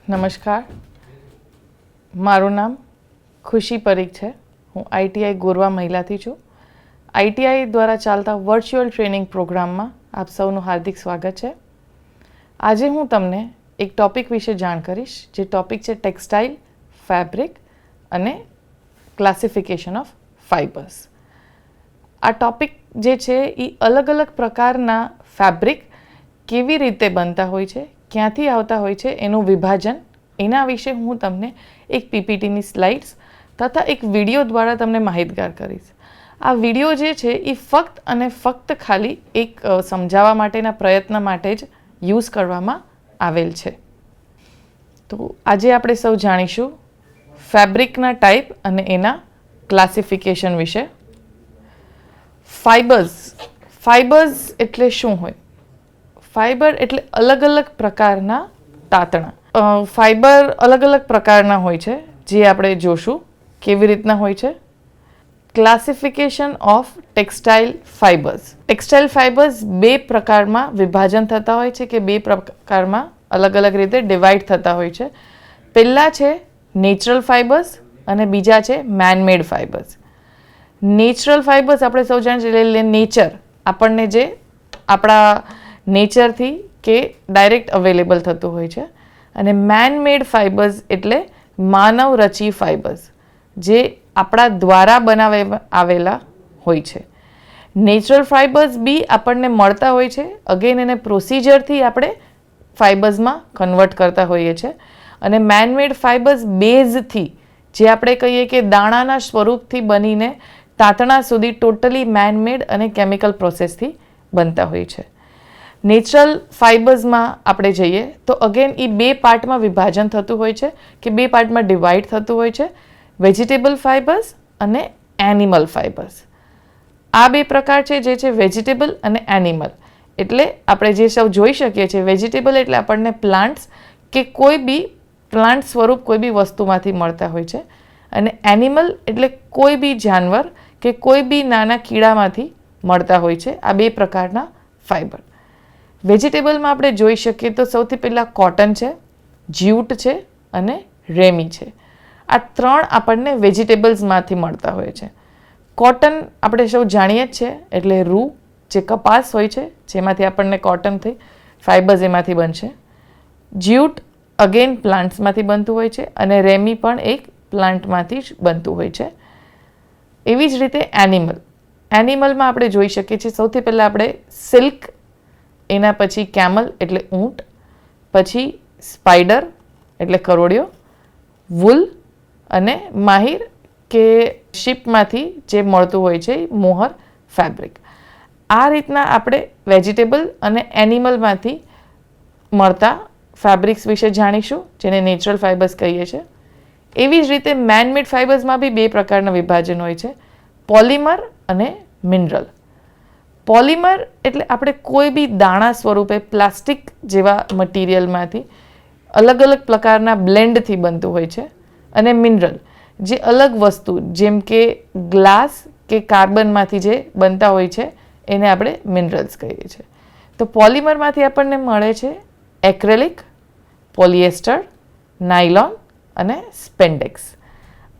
નમસ્કાર, મારું નામ ખુશી પરીખ છે. હું આઈટીઆઈ ગોરવા મહિલાથી છું. આઈટીઆઈ દ્વારા ચાલતા વર્ચ્યુઅલ ટ્રેનિંગ પ્રોગ્રામમાં આપ સૌનું હાર્દિક સ્વાગત છે. આજે હું તમને એક ટૉપિક વિશે જાણ કરીશ, જે ટૉપિક છે ટેક્સટાઇલ, ફેબ્રિક અને ક્લાસિફિકેશન ઓફ ફાઇબર્સ. આ ટૉપિક જે છે એ અલગ અલગ પ્રકારના ફેબ્રિક કેવી રીતે બનતા હોય છે, ક્યાંથી આવતા હોય છે, એનું વિભાજન, એના વિશે હું તમને એક પીપીટીની સ્લાઇડ્સ તથા એક વિડીયો દ્વારા તમને માહિતગાર કરીશ. આ વિડીયો જે છે એ ફક્ત અને ફક્ત ખાલી એક સમજાવવા માટેના પ્રયત્ન માટે જ યુઝ કરવામાં આવેલ છે. તો આજે આપણે સૌ જાણીશું ફેબ્રિકના ટાઈપ અને એના ક્લાસિફિકેશન વિશે. ફાઇબર્સ એટલે શું હોય? ફાઇબર એટલે અલગ અલગ પ્રકારના તાતણા. ફાઇબર અલગ અલગ પ્રકારના હોય છે, જે આપણે જોશું કેવી રીતના હોય છે. Classification of textile fibres. Textile fibres બે પ્રકારમાં વિભાજન થતા હોય છે, કે બે પ્રકારમાં અલગ અલગ રીતે ડિવાઈડ થતા હોય છે. પહેલા છે નેચરલ ફાઇબર્સ અને બીજા છે મેનમેડ ફાઇબર્સ. નેચરલ ફાઇબર્સ આપણે સૌ જાણીએ એટલે નેચર, આપણને જે આપણા નેચરથી કે ડાયરેક્ટ અવેલેબલ થતું હોય છે. અને મેનમેડ ફાઇબર્સ એટલે માનવ રચી ફાઇબર્સ, જે આપણા દ્વારા બનાવવામાં આવેલા હોય છે. નેચરલ ફાઇબર્સ બી આપણને મળતા હોય છે. અગેન એને પ્રોસિજરથી આપણે ફાઇબર્સમાં કન્વર્ટ કરતા હોઈએ છીએ. અને મેનમેડ ફાઇબર્સ બેઝથી, જે આપણે કહીએ કે દાણાના સ્વરૂપથી બનીને તાતણા સુધી ટોટલી મેનમેડ અને કેમિકલ પ્રોસેસથી બનતા હોય છે. નેચરલ ફાઇબર્સમાં આપણે જઈએ તો અગેન એ બે પાર્ટમાં વિભાજન થતું હોય છે, કે બે પાર્ટમાં ડિવાઈડ થતું હોય છે. વેજીટેબલ ફાઇબર્સ અને એનિમલ ફાઇબર્સ. આ બે પ્રકાર છે, જે છે વેજીટેબલ અને એનિમલ. એટલે આપણે જે સૌ જોઈ શકીએ છીએ, વેજીટેબલ એટલે આપણને પ્લાન્ટ્સ કે કોઈ બી પ્લાન્ટ સ્વરૂપ કોઈ બી વસ્તુમાંથી મળતા હોય છે. અને એનિમલ એટલે કોઈ બી જાનવર કે કોઈ બી નાના કીડામાંથી મળતા હોય છે. આ બે પ્રકારના ફાઇબર. વેજીટેબલમાં આપણે જોઈ શકીએ તો સૌથી પહેલાં કોટન છે, જ્યુટ છે અને રેમી છે. આ ત્રણ આપણને વેજીટેબલ્સમાંથી મળતા હોય છે. કોટન આપણે સૌ જાણીએ જ છે, એટલે રૂ, જે કપાસ હોય છે, જેમાંથી આપણને કોટનથી ફાઇબર્સ એમાંથી બનશે. જ્યુટ અગેન પ્લાન્ટ્સમાંથી બનતું હોય છે અને રેમી પણ એક પ્લાન્ટમાંથી જ બનતું હોય છે. એવી જ રીતે એનિમલમાં આપણે જોઈ શકીએ છીએ સૌથી પહેલાં આપણે સિલ્ક, એના પછી કેમલ એટલે ઊંટ, પછી સ્પાઈડર એટલે કરોડિયો, વૂલ અને માહિર કે શીપમાંથી જે મળતું હોય છે મોહર ફેબ્રિક. આ રીતના આપણે વેજીટેબલ અને એનિમલમાંથી મળતા ફેબ્રિક્સ વિશે જાણીશું, જેને નેચરલ ફાઇબર્સ કહીએ છીએ. એવી જ રીતે મેનમેડ ફાઇબર્સમાં બી બે પ્રકારના વિભાજન હોય છે, પોલિમર અને મિનરલ. પોલિમર એટલે આપણે કોઈ બી દાણા સ્વરૂપે પ્લાસ્ટિક જેવા મટીરિયલમાંથી અલગ અલગ પ્રકારના બ્લેન્ડથી બનતું હોય છે. અને મિનરલ જે અલગ વસ્તુ, જેમ કે ગ્લાસ કે કાર્બનમાંથી જે બનતા હોય છે, એને આપણે મિનરલ્સ કહીએ છીએ. તો પોલિમરમાંથી આપણને મળે છે એક્રેલિક, પોલિએસ્ટર, નાયલોન અને સ્પેન્ડેક્સ.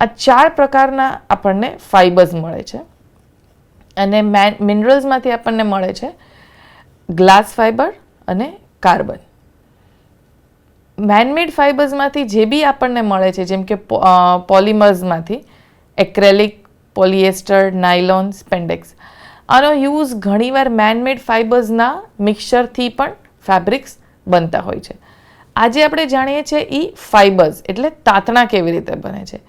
આ ચાર પ્રકારના આપણને ફાઇબર્સ મળે છે. અને મિનરલ્સમાંથી આપણને મળે છે ગ્લાસ ફાઇબર અને કાર્બન. મેનમેડ ફાઇબર્સમાંથી જે બી આપણને મળે છે, જેમ કે પોલિમર્સમાંથી એક્રેલિક, પોલિએસ્ટર, નાયલોન, સ્પેન્ડેક્સ, આનો યુઝ ઘણીવાર મેનમેડ ફાઇબર્સના મિક્સચરથી પણ ફેબ્રિક્સ બનતા હોય છે. આજે આપણે જાણીએ છીએ એ ફાઇબર્સ એટલે તાતણા કેવી રીતે બને છે.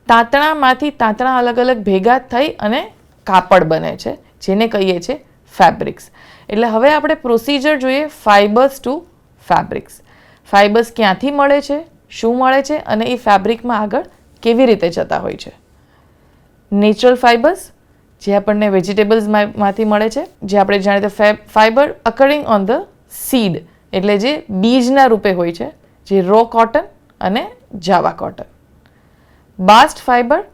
તાતણા અલગ અલગ ભેગા થઈ અને કાપડ બને છે, જેને કહીએ છીએ ફેબ્રિક્સ. એટલે હવે આપણે પ્રોસિજર જોઈએ ફાઇબર્સ ટુ ફેબ્રિક્સ. ફાઇબર્સ ક્યાંથી મળે છે, શું મળે છે અને એ ફેબ્રિકમાં આગળ કેવી રીતે જતા હોય છે. નેચરલ ફાઇબર્સ, જે આપણને વેજીટેબલ્સમાંથી મળે છે, જે આપણે જાણીએ ફાઇબર અકરિંગ ઓન ધ સીડ, એટલે જે બીજના રૂપે હોય છે, જે રો કોટન અને જાવા કોટન. બાસ્ટ ફાઇબર,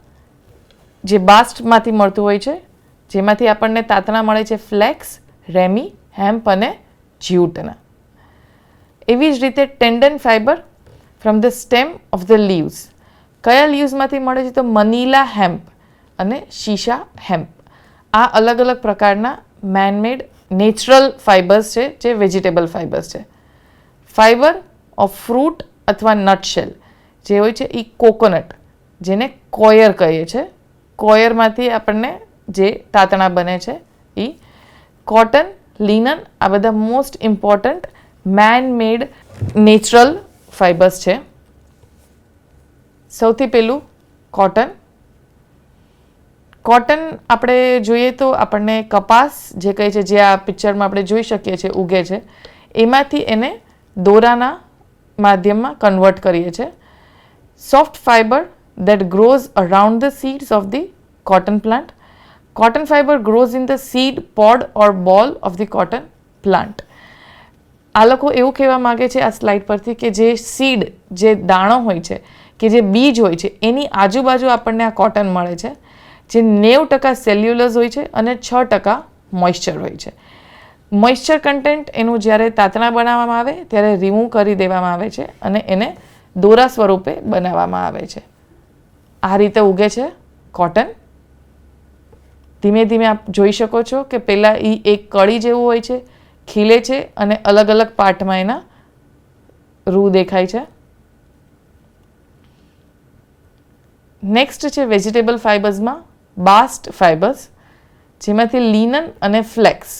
જે બાસ્ટમાંથી મળતું હોય છે, જેમાંથી આપણને તાતણા મળે છે ફ્લેક્સ, રેમી, હેમ્પ અને જ્યુટના. એવી જ રીતે tendon fibre, from the stem of the leaves. કયા લીવ્સમાંથી મળે છે? તો મનીલા હેમ્પ અને શીશા હેમ્પ. આ અલગ અલગ પ્રકારના મેનમેડ નેચરલ ફાઇબર્સ છે જે વેજીટેબલ ફાઇબર્સ છે. ફાઇબર ઓફ ફ્રૂટ અથવા નટશેલ જે હોય છે એ કોકોનટ, જેને કોયર કહીએ છીએ. કોયરમાંથી આપણને જે તાતણા બને છે એ. કોટન, લિનન, આ બધા મોસ્ટ ઇમ્પોર્ટન્ટ મેન મેડ નેચરલ ફાઇબર્સ છે. સૌથી પહેલું કોટન. કોટન આપણે જોઈએ તો આપણને કપાસ જે કહે છે, જે આ પિક્ચરમાં આપણે જોઈ શકીએ છીએ ઉગે છે, એમાંથી એને દોરાના માધ્યમમાં કન્વર્ટ કરીએ છીએ. Soft fibre that grows around the seeds of the cotton plant. Cotton fiber grows in the seed pod or ball of the cotton plant. આ લોકો એવું કહેવા માગે છે આ સ્લાઇડ પરથી કે જે સીડ, જે દાણો હોય છે, કે જે બીજ હોય છે, એની આજુબાજુ આપણને આ કોટન મળે છે, જે 90% સેલ્યુલોઝ હોય છે અને 6% મોઇશ્ચર હોય છે. મોઇશ્ચર કન્ટેન્ટ એનું જ્યારે તાતણા બનાવવામાં આવે ત્યારે રિમૂવ કરી દેવામાં આવે છે અને એને દોરા સ્વરૂપે બનાવવામાં આવે છે. આ રીતે ઉગે છે કોટન. ધીમે ધીમે આપ જોઈ શકો છો કે પહેલાં એ એક કળી જેવું હોય છે, ખીલે છે અને અલગ અલગ પાર્ટમાં એના રૂ દેખાય છે. નેક્સ્ટ છે વેજીટેબલ ફાઇબર્સમાં બાસ્ટ ફાઇબર્સ, જેમાંથી લિનન અને ફ્લેક્સ,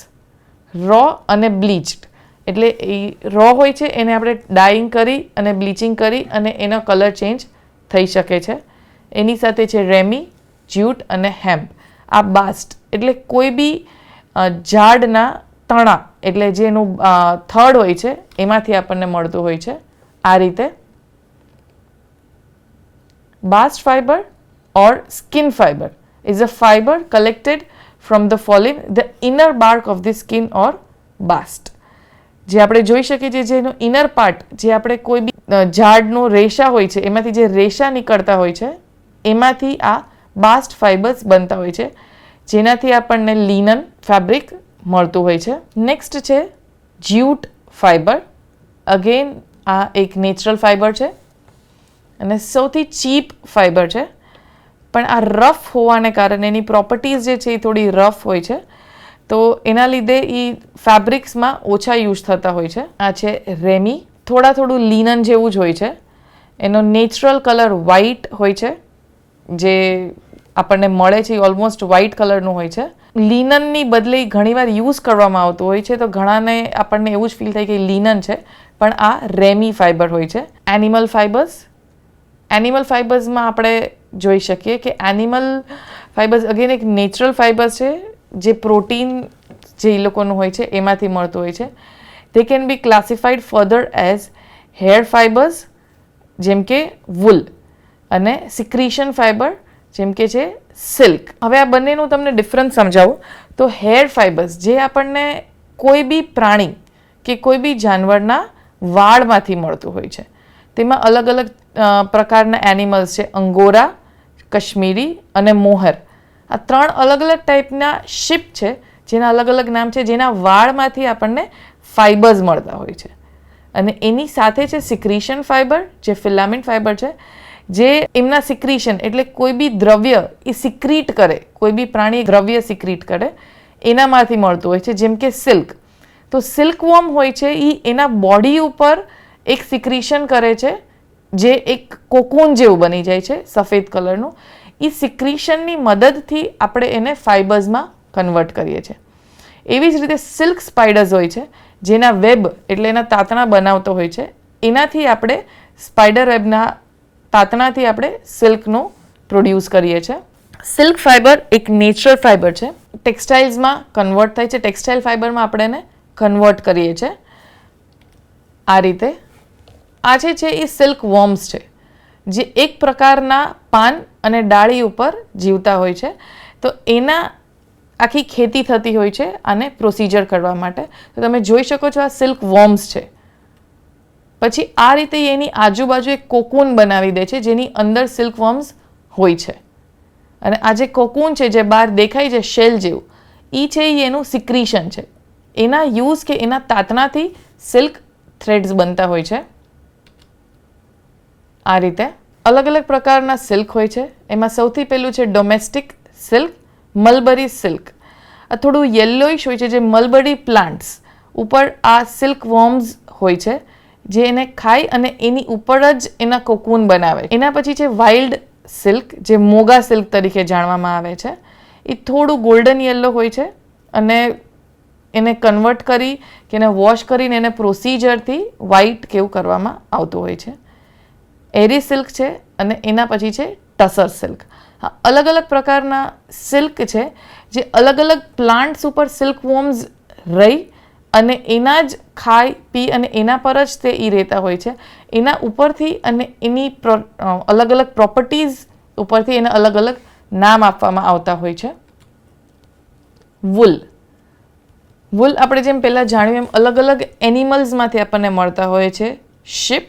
રો અને બ્લીચ્ડ. એટલે એ રો હોય છે એને આપણે ડાઈંગ કરી અને બ્લીચિંગ કરી અને એનો કલર ચેન્જ થઈ શકે છે. એની સાથે છે રેમી, જ્યુટ અને હેમ્પ. આ બાસ્ટ એટલે કોઈ બી ઝાડના તણા, એટલે જે એનું થડ હોય છે એમાંથી આપણને મળતું હોય છે. આ રીતે બાસ્ટ fibre or skin fiber is a fiber collected from the following the inner bark of the skin or bast. જે આપણે જોઈ શકીએ છીએ જેનો ઇનર પાર્ટ, જે આપણે કોઈ બી ઝાડનો રેશા હોય છે એમાંથી જે રેશા નીકળતા હોય છે એમાંથી આ બાસ્ટ ફાઇબર્સ બનતા હોય છે, જેનાથી આપણને લિનન ફેબ્રિક મળતું હોય છે. નેક્સ્ટ છે જ્યુટ ફાઇબર. અગેન આ એક નેચરલ ફાઇબર છે અને સૌથી ચીપ ફાઇબર છે, પણ આ રફ હોવાને કારણે એની પ્રોપર્ટીઝ જે છે એ થોડી રફ હોય છે, તો એના લીધે એ ફેબ્રિક્સમાં ઓછા યુઝ થતા હોય છે. આ છે રેમી. થોડું લિનન જેવું જ હોય છે. એનો નેચરલ કલર વ્હાઇટ હોય છે, જે આપણને મળે છે એ ઓલમોસ્ટ વ્હાઇટ કલરનું હોય છે. લિનનની બદલે ઘણીવાર યુઝ કરવામાં આવતું હોય છે, તો ઘણાને આપણને એવું જ ફીલ થાય કે લિનન છે, પણ આ રેમી ફાઇબર હોય છે. Animal fibres. એનિમલ ફાઇબર્સમાં આપણે જોઈ શકીએ કે એનિમલ ફાઇબર્સ અગેન એક નેચરલ ફાઇબર્સ છે, જે પ્રોટીન જે એ લોકોનું હોય છે એમાંથી મળતું હોય છે. They can be classified further as hair fibres, જેમ કે વૂલ, અને સિક્રીશન ફાઇબર, જેમ કે છે સિલ્ક. હવે આ બંનેનું તમને ડિફરન્સ સમજાવું તો હેર ફાઇબર્સ જે આપણને કોઈ બી પ્રાણી કે કોઈ બી જાનવરના વાળમાંથી મળતું હોય છે. તેમાં અલગ અલગ પ્રકારના એનિમલ્સ છે, અંગોરા, કશ્મીરી અને મોહર. આ 3 અલગ અલગ ટાઈપના શીપ છે, જેના અલગ અલગ નામ છે, જેના વાળમાંથી આપણને ફાઇબર્સ મળતા હોય છે. અને એની સાથે છે સિક્રીશન ફાઇબર, જે ફિલામેન્ટ ફાઇબર છે, જે એમના સિક્રીશન એટલે કોઈ બી દ્રવ્ય એ સિક્રીટ કરે, કોઈ બી પ્રાણી દ્રવ્ય સિક્રીટ કરે એનામાંથી મળતું હોય છે, જેમ કે સિલ્ક. તો સિલ્કવોર્મ હોય છે એ એના બોડી ઉપર એક સિક્રીશન કરે છે, જે એક કોકૂન જેવું બની જાય છે સફેદ કલરનું. એ સિક્રીશનની મદદથી આપણે એને ફાઇબર્સમાં કન્વર્ટ કરીએ છીએ. એવી જ રીતે સિલ્ક સ્પાઈડર્સ હોય છે, જેના વેબ એટલે એના તાતણા બનાવતો હોય છે. એનાથી આપણે સ્પાઈડર વેબના તાતણાથી આપણે સિલ્કનું પ્રોડ્યુસ કરીએ છીએ. સિલ્ક ફાઇબર એક નેચરલ ફાઇબર છે, ટેક્સટાઇલ્સમાં કન્વર્ટ થાય છે. ટેક્સટાઇલ ફાઇબરમાં આપણે એને કન્વર્ટ કરીએ છીએ આ રીતે. આ જે છે એ સિલ્ક વોર્મ્સ છે, જે એક પ્રકારના પાન અને ડાળી ઉપર જીવતા હોય છે. તો એના આખી ખેતી થતી હોય છે આને પ્રોસિજર કરવા માટે. તો તમે જોઈ શકો છો આ સિલ્ક વોર્મ્સ છે. પછી આ રીતે એની આજુબાજુ એક કોકૂન બનાવી દે છે, જેની અંદર સિલ્ક વોર્મ્સ હોય છે. અને આ જે કોકૂન છે જે બહાર દેખાય છે શેલ જેવું, એ છે એ એનું સિક્રીશન છે. એના યુઝ કે એના તાતણાથી સિલ્ક થ્રેડ્સ બનતા હોય છે. આ રીતે અલગ અલગ પ્રકારના સિલ્ક હોય છે. એમાં સૌથી પહેલું છે ડોમેસ્ટિક સિલ્ક, મલબરી સિલ્ક. આ થોડું યલોઇશ હોય છે, જે મલબરી પ્લાન્ટ્સ ઉપર આ સિલ્ક વોર્મ્સ હોય છે, જે એને ખાય અને એની ઉપર જ એના કોકૂન બનાવે. એના પછી છે વાઇલ્ડ સિલ્ક, જે મોગા સિલ્ક તરીકે જાણવામાં આવે છે. એ થોડું ગોલ્ડન યલો હોય છે અને એને કન્વર્ટ કરી કે એને વોશ કરીને એને પ્રોસિજરથી વ્હાઇટ કેવું કરવામાં આવતું હોય છે. એરી સિલ્ક છે અને એના પછી છે ટસર સિલ્ક. અલગ અલગ પ્રકારના સિલ્ક છે, જે અલગ અલગ પ્લાન્ટ્સ ઉપર સિલ્ક વોર્મ્સ રહી અને એના જ ખાઈ પી અને એના પર જ તે એ રહેતા હોય છે. એના ઉપરથી અને એની અલગ અલગ પ્રોપર્ટીઝ ઉપરથી એને અલગ અલગ નામ આપવામાં આવતા હોય છે. વૂલ આપણે જેમ પહેલાં જાણ્યું એમ અલગ અલગ એનિમલ્સમાંથી આપણને મળતા હોય છે. શીપ,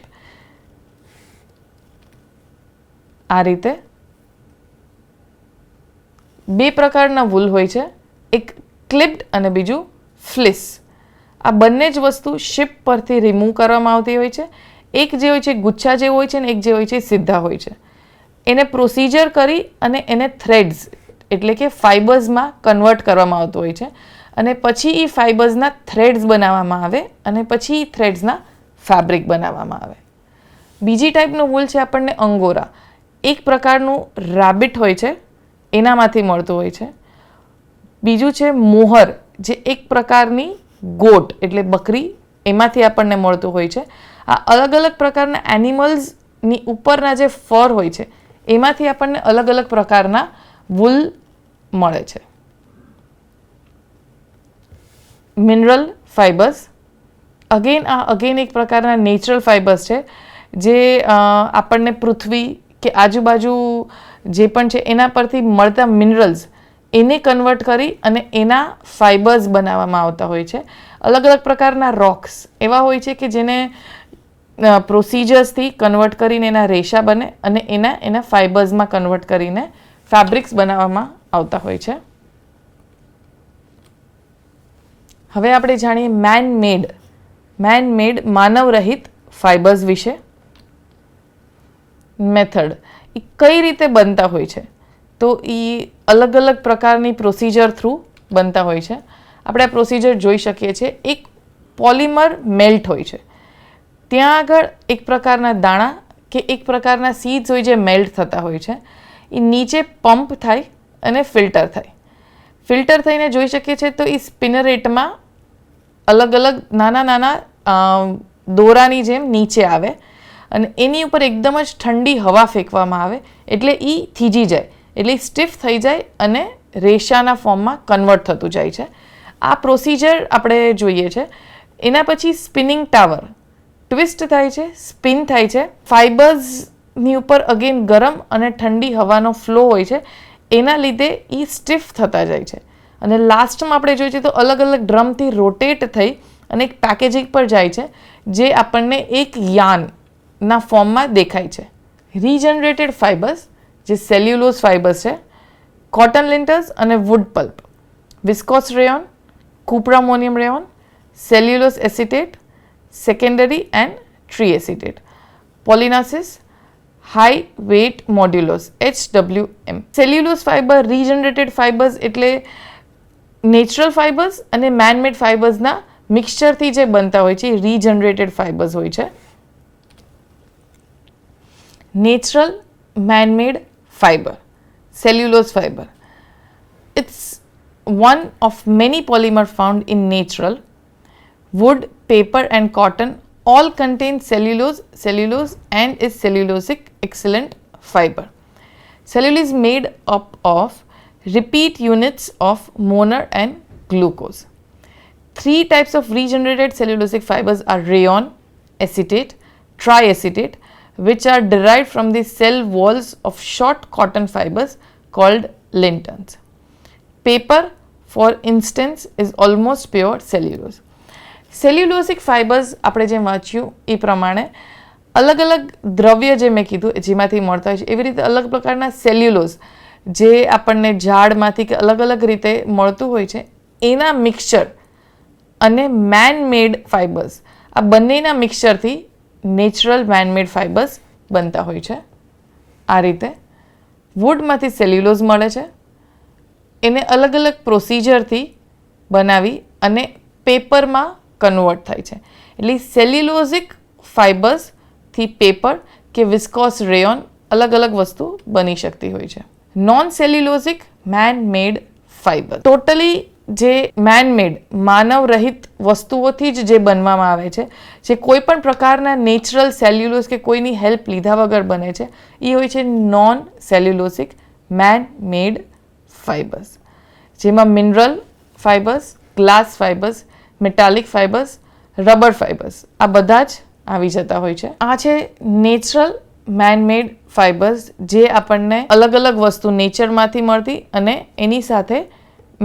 આ રીતે બે પ્રકારના વૂલ હોય છે, એક ક્લિપ્ડ અને બીજું ફ્લિસ. આ બંને જ વસ્તુ શીપ પરથી રિમૂવ કરવામાં આવતી હોય છે. એક જે હોય છે ગુચ્છા જેવું હોય છે ને એક જે હોય છે સીધા હોય છે. એને પ્રોસિજર કરી અને એને થ્રેડ્સ એટલે કે ફાઇબર્સમાં કન્વર્ટ કરવામાં આવતું હોય છે અને પછી એ ફાઇબર્સના થ્રેડ્સ બનાવવામાં આવે અને પછી એ થ્રેડ્સના ફેબ્રિક બનાવવામાં આવે. બીજી ટાઈપનું વૂલ છે આપણને અંગોરા. એક પ્રકારનું રેબિટ હોય છે, એનામાંથી મળતું હોય છે. બીજું છે મોહર, જે એક પ્રકારની ગોટ એટલે બકરી, એમાંથી આપણને મળતું હોય છે. આ અલગ અલગ પ્રકારના એનિમલ્સની ઉપરના જે ફર હોય છે એમાંથી આપણને અલગ અલગ પ્રકારના વૂલ મળે છે. મિનરલ ફાઇબર્સ, અગેન એક પ્રકારના નેચરલ ફાઇબર્સ છે, જે આપણને પૃથ્વી કે આજુબાજુ જે પણ છે એના પરથી મળતા મિનરલ્સ એને કન્વર્ટ કરી અને એના ફાઇબર્સ બનાવવામાં આવતા હોય છે. અલગ અલગ પ્રકારના રોક્સ એવા હોય છે કે જેને પ્રોસિજર્સથી કન્વર્ટ કરીને એના રેશા બને અને એના ફાઇબર્સમાં કન્વર્ટ કરીને ફેબ્રિક્સ બનાવવામાં આવતા હોય છે. હવે આપણે જાણીએ મેન મેડ માનવરહિત ફાઇબર્સ વિશે. મેથડ એ કઈ રીતે બનતા હોય છે, તો એ અલગ અલગ પ્રકારની પ્રોસિજર થ્રુ બનતા હોય છે. આપણે આ પ્રોસિજર જોઈ શકીએ છીએ. એક પોલિમર મેલ્ટ હોય છે, ત્યાં આગળ એક પ્રકારના દાણા કે એક પ્રકારના સીડ્સ હોય જે મેલ્ટ થતા હોય છે. એ નીચે પંપ થાય અને ફિલ્ટર થાય. ફિલ્ટર થઈને જોઈ શકીએ છીએ તો એ સ્પિનરેટમાં અલગ અલગ નાના દોરાની જેમ નીચે આવે અને એની ઉપર એકદમ જ ઠંડી હવા ફેંકવામાં આવે એટલે એ થીજી જાય, એટલે સ્ટીફ થઈ જાય અને રેશાના ફોર્મમાં કન્વર્ટ થતું જાય છે. આ પ્રોસિજર આપણે જોઈએ છે. એના પછી સ્પિનિંગ ટાવર ટ્વિસ્ટ થાય છે, સ્પિન થાય છે. ફાઇબર્સની ઉપર અગેન ગરમ અને ઠંડી હવાનો ફ્લો હોય છે, એના લીધે એ સ્ટીફ થતા જાય છે અને લાસ્ટમાં આપણે જોઈએ તો અલગ અલગ ડ્રમથી રોટેટ થઈ અને એક પેકેજિંગ પર જાય છે, જે આપણને એક યાર્નના ફોર્મમાં દેખાય છે. રીજનરેટેડ ફાઇબર્સ, જે સેલ્યુલોઝ ફાઇબર્સ છે, કોટન લિન્ટર્સ અને wood pulp, viscose rayon, cuprammonium rayon, cellulose acetate, secondary and triacetate, polynosic, high wet modulus HWM. Cellulose fibre, regenerated fibres એટલે નેચરલ ફાઇબર્સ અને મેનમેડ ફાઇબર્સના મિક્સચરથી જે બનતા હોય છે, રીજનરેટેડ ફાઇબર્સ હોય છે. Natural man-made fiber, cellulose fiber. It's one of many polymers found in natural. Wood, paper and cotton all contain cellulose and is cellulosic excellent fiber. Cellulose is made up of repeat units of monomer and glucose. Three types of regenerated cellulosic fibers are rayon, acetate, triacetate, which are derived from the cell walls of short cotton fibers called lintons. Paper, for instance, is almost pure cellulose. Cellulosic fibres આપણે જેમ વાંચ્યું એ પ્રમાણે અલગ અલગ દ્રવ્ય જે મેં કીધું જેમાંથી મળતા હોય છે, એવી રીતે અલગ પ્રકારના સેલ્યુલોઝ જે આપણને ઝાડમાંથી કે અલગ અલગ રીતે મળતું હોય છે, એના મિક્સચર અને મેન મેડ ફાઇબર્સ, આ બંનેના મિક્સચરથી નેચરલ મેન મેડ ફાઇબર્સ બનતા હોય છે આ રીતે. વુડમાંથી સેલ્યુલોઝ મળે છે. એને અલગ અલગ પ્રોસિજરથી બનાવી અને પેપરમાં કન્વર્ટ થાય છે. એટલે સેલ્યુલોઝિક ફાઇબર્સથી પેપર કે વિસ્કોસ રેયોન અલગ અલગ વસ્તુ બની શકતી હોય છે. Non cellulosic man made fibre totally જે મેનમેડ માનવ રહિત વસ્તુઓથી જ જે બનવામાં આવે છે, જે કોઈ પણ પ્રકારના નેચરલ સેલ્યુલોઝ કે કોઈની હેલ્પ લીધા વગર બને છે, એ હોય છે નોન સેલ્યુલોઝિક મેન મેડ ફાઇબર્સ, જેમાં mineral fibres, glass fibres, metallic fibres, rubber fibres આ બધા જ આવી જતા હોય છે. આ છે નેચરલ મેનમેડ ફાઇબર્સ, જે આપણને અલગ અલગ વસ્તુ નેચરમાંથી મળતી અને એની સાથે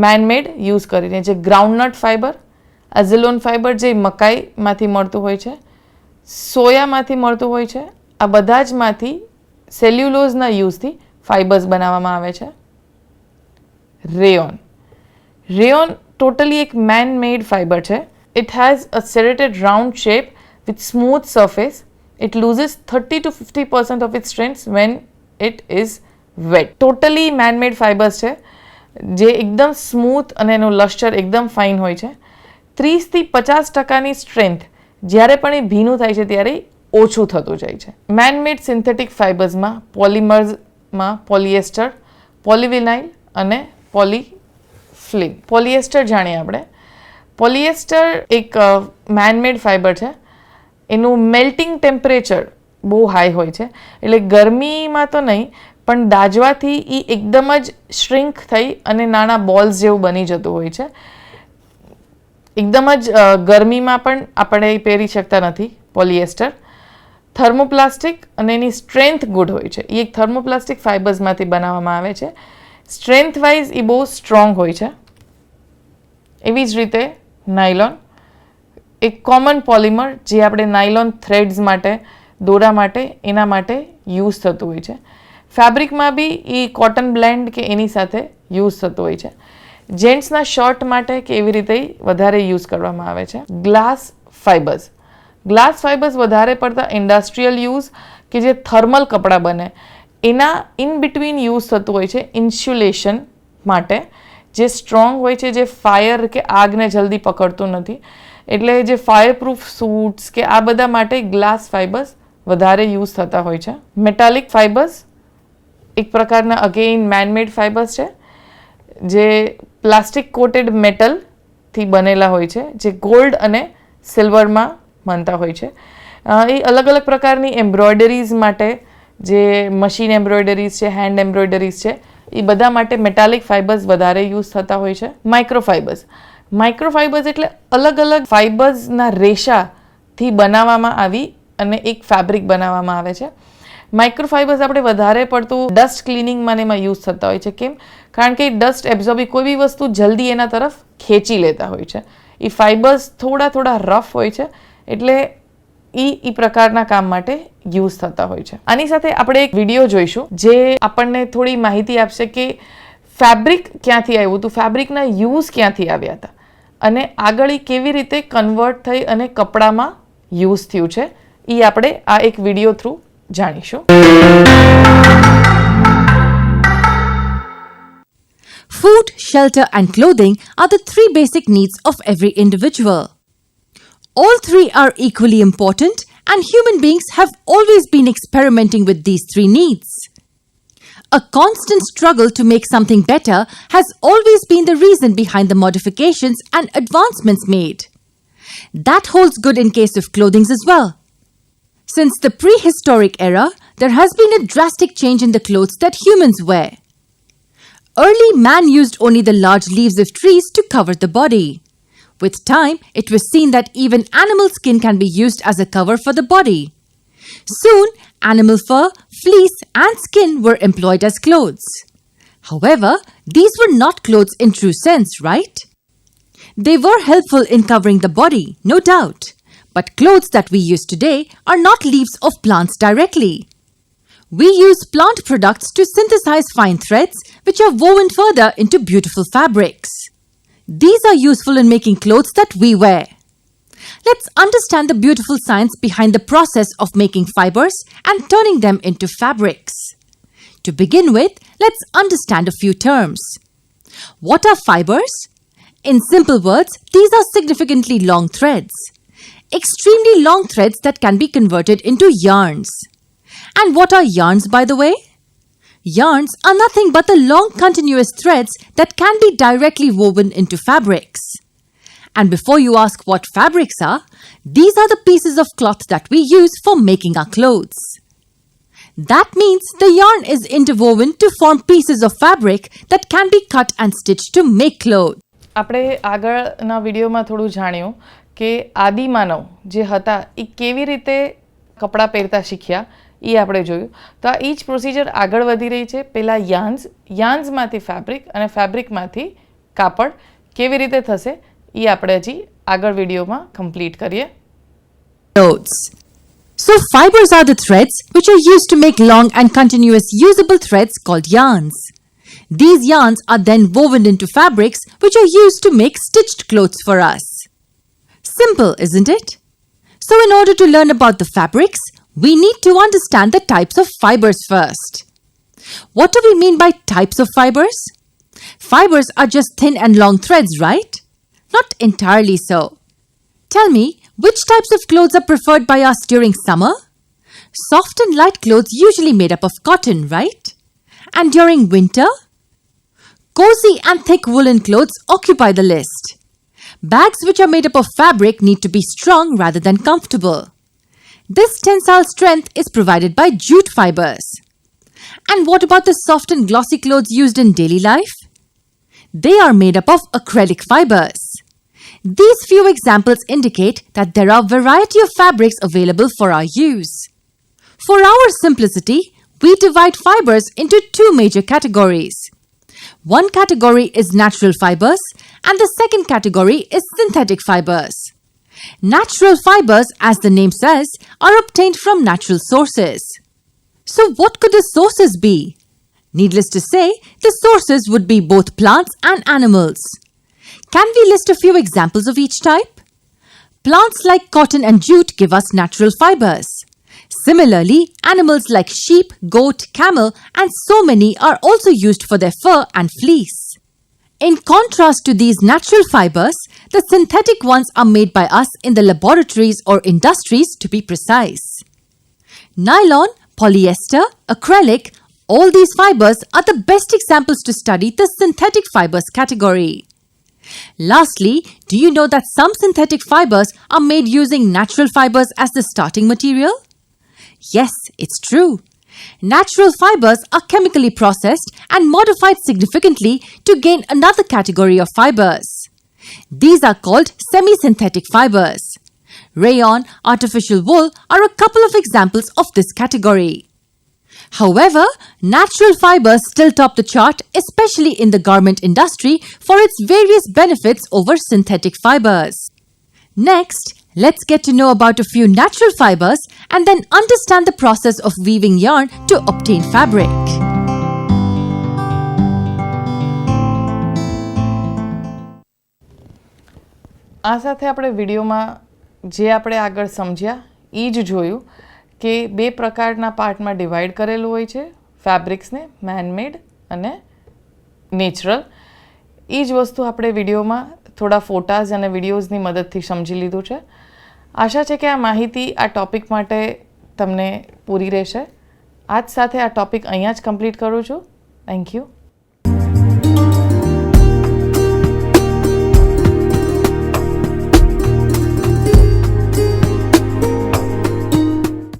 મેનમેડ યુઝ કરીને, જે ગ્રાઉન્ડનટ ફાઇબર, એઝેલોન ફાઇબર જે મકાઈમાંથી મળતું હોય છે, સોયામાંથી મળતું હોય છે, આ બધા જ માંથી સેલ્યુલોઝના યુઝથી ફાઇબર્સ બનાવવામાં આવે છે. રેયોન ટોટલી એક મેન મેડ ફાઇબર છે. It has a serrated round shape with smooth surface. It loses 30 to 50% of its strength when it is wet. Totally man-made fibres છે, જે એકદમ સ્મૂથ અને એનું લશ્ચર એકદમ ફાઇન હોય છે. 30થી 50% સ્ટ્રેન્થ જ્યારે પણ એ ભીનું થાય છે ત્યારે ઓછું થતું જાય છે. મેનમેડ સિન્થેટિક ફાઇબર્સમાં પોલિમર્સમાં પોલિએસ્ટર, પોલિવિનાઇલ અને પોલિફ્લિન. પોલિએસ્ટર જાણીએ આપણે. પોલિએસ્ટર એક મેનમેડ ફાઇબર છે. એનું મેલ્ટિંગ ટેમ્પરેચર બહુ હાઈ હોય છે, એટલે ગરમીમાં તો નહીં પણ દાજવાથી એ એકદમ જ શ્રિંક થઈ અને નાના બોલ્સ જેવું બની જતું હોય છે. એકદમ જ ગરમીમાં પણ આપણે પહેરી શકતા નથી પોલિએસ્ટર. થર્મોપ્લાસ્ટિક અને એની સ્ટ્રેન્થ ગુડ હોય છે. એ એક થર્મોપ્લાસ્ટિક ફાઇબર્સમાંથી બનાવવામાં આવે છે. સ્ટ્રેન્થ વાઇઝ એ બહુ સ્ટ્રોંગ હોય છે. એવી જ રીતે નાયલોન એક કોમન પોલિમર, જે આપણે નાયલોન થ્રેડ્સ માટે, દોરા માટે, એના માટે યુઝ થતું હોય છે. ફેબ્રિકમાં બી એ કોટન બ્લેન્ડ કે એની સાથે યુઝ થતું હોય છે. જેન્ટ્સના શર્ટ માટે કે એવી રીતે વધારે યુઝ કરવામાં આવે છે. ગ્લાસ ફાઇબર્સ વધારે પડતા ઇન્ડસ્ટ્રીયલ યુઝ કે જે થર્મલ કપડાં બને એના ઇન બિટવીન યુઝ થતું હોય છે ઇન્સ્યુલેશન માટે, જે સ્ટ્રોંગ હોય છે, જે ફાયર કે આગને જલ્દી પકડતું નથી. એટલે જે ફાયરપ્રૂફ સૂટ્સ કે આ બધા માટે ગ્લાસ ફાઇબર્સ વધારે યુઝ થતા હોય છે. મેટાલિક ફાઇબર્સ એક પ્રકારના અગેઇન મેનમેડ ફાઇબર્સ છે, જે પ્લાસ્ટિક કોટેડ મેટલથી બનેલા હોય છે, જે ગોલ્ડ અને સિલ્વરમાં બનતા હોય છે. એ અલગ અલગ પ્રકારની એમ્બ્રોઇડરીઝ માટે, જે મશીન એમ્બ્રોઇડરીઝ છે, હેન્ડ એમ્બ્રોઇડરીઝ છે, એ બધા માટે મેટાલિક ફાઇબર્સ વધારે યુઝ થતા હોય છે. માઇક્રોફાઇબર્સ એટલે અલગ અલગ ફાઇબર્સના રેશાથી બનાવવામાં આવી અને એક ફેબ્રિક બનાવવામાં આવે છે. માઇક્રોફાઇબર્સ આપણે વધારે પડતું ડસ્ટ ક્લિનિંગમાં એમાં યુઝ થતા હોય છે. કેમ? કારણ કે ડસ્ટ એબ્ઝોર્બ, કોઈ બી વસ્તુ જલ્દી એના તરફ ખેંચી લેતા હોય છે. એ ફાઇબર્સ થોડા રફ હોય છે, એટલે એ પ્રકારના કામ માટે યુઝ થતા હોય છે. આની સાથે આપણે એક વિડીયો જોઈશું, જે આપણને થોડી માહિતી આપશે કે ફેબ્રિક ક્યાંથી આવ્યું હતું, ફેબ્રિકના યુઝ ક્યાંથી આવ્યા હતા, અને આગળ કેવી રીતે કન્વર્ટ થઈ અને કપડામાં યુઝ થયું છે. એ આપણે આ એક વિડીયો થ્રુ જાણીશું. Food, shelter and clothing are the three basic needs of every individual. All three are equally important, and human beings have always been experimenting with these three needs. A constant struggle to make something better has always been the reason behind the modifications and advancements made. That holds good in case of clothing as well. Since the prehistoric era, there has been a drastic change in the clothes that humans wear. Early man used only the large leaves of trees to cover the body. With time, it was seen that even animal skin can be used as a cover for the body. Soon, animal fur, fleece and skin were employed as clothes. However, these were not clothes in true sense, right? They were helpful in covering the body, no doubt. But clothes that we use today are not leaves of plants directly. We use plant products to synthesize fine threads which are woven further into beautiful fabrics. These are useful in making clothes that we wear. let's understand the beautiful science behind the process of making fibers and turning them into fabrics. To begin with, let's understand a few terms. What are fibers? In simple words, these are significantly long threads. Extremely long threads that can be converted into yarns. And what are yarns, by the way? Yarns are nothing but the long continuous threads that can be directly woven into fabrics. And before you ask what fabrics are, these are the pieces of cloth that we use for making our clothes. That means the yarn is interwoven to form pieces of fabric that can be cut and stitched to make clothes. આપણે આગળના વિડીયોમાં થોડું જાણ્યું કે આદિમાનવ જે હતા એ કેવી રીતે કપડાં પહેરતા શીખ્યા એ આપણે જોયું. તો આ એ જ પ્રોસિજર આગળ વધી રહી છે. પહેલાં યાન્સમાંથી ફેબ્રિક અને ફેબ્રિકમાંથી કાપડ કેવી રીતે થશે એ આપણે હજી આગળ વિડીયોમાં કમ્પ્લીટ કરીએ. Clothes. So fibers are the threads which are used to make long and continuous usable threads called yarns. These yarns are then woven into fabrics which are used to make stitched clothes for us. Simple, isn't it? So in order to learn about the fabrics, we need to understand the types of fibers first. What do we mean by types of fibers? Fibers are just thin and long threads, right? Not entirely so. Tell me, which types of clothes are preferred by us during summer? Soft and light clothes usually made up of cotton, right? And during winter? Cozy and thick woolen clothes occupy the list. Bags which are made up of fabric need to be strong rather than comfortable. This tensile strength is provided by jute fibers. And what about the soft and glossy clothes used in daily life? They are made up of acrylic fibers. These few examples indicate that there are a variety of fabrics available for our use. For our simplicity, we divide fibers into two major categories. One category is natural fibers and the second category is synthetic fibers. Natural fibers, as the name says, are obtained from natural sources. So what could the sources be? Needless to say, the sources would be both plants and animals. Can we list a few examples of each type? Plants like cotton and jute give us natural fibers. Similarly, animals like sheep, goat, camel, and so many are also used for their fur and fleece. In contrast to these natural fibers, the synthetic ones are made by us in the laboratories or industries, to be precise. Nylon, polyester, acrylic, all these fibers are the best examples to study the synthetic fibers category. Lastly, do you know that some synthetic fibers are made using natural fibers as the starting material? Yes, it's true. Natural fibers are chemically processed and modified significantly to gain another category of fibers. These are called semi-synthetic fibers. Rayon, artificial wool are a couple of examples of this category. However, natural fibers still top the chart, especially in the garment industry, for its various benefits over synthetic fibers. Next, let's get to know about a few natural fibers and then understand the process of weaving yarn to obtain fabric. આ સાથે આપણે વિડીયોમાં જે આપણે આગળ સમજ્યા એ જ જોયું કે બે પ્રકારના પાર્ટમાં ડિવાઈડ કરેલું હોય છે ફેબ્રિક્સને, મેનમેડ અને નેચરલ. એ જ વસ્તુ આપણે વિડીયોમાં થોડા ફોટાઝ અને વિડીયોઝની મદદથી સમજી લીધું છે. આશા છે કે આ માહિતી આ ટૉપિક માટે તમને પૂરી રહેશે. આજ સાથે આ ટૉપિક અહીંયા જ કમ્પ્લીટ કરું છું. Thank you.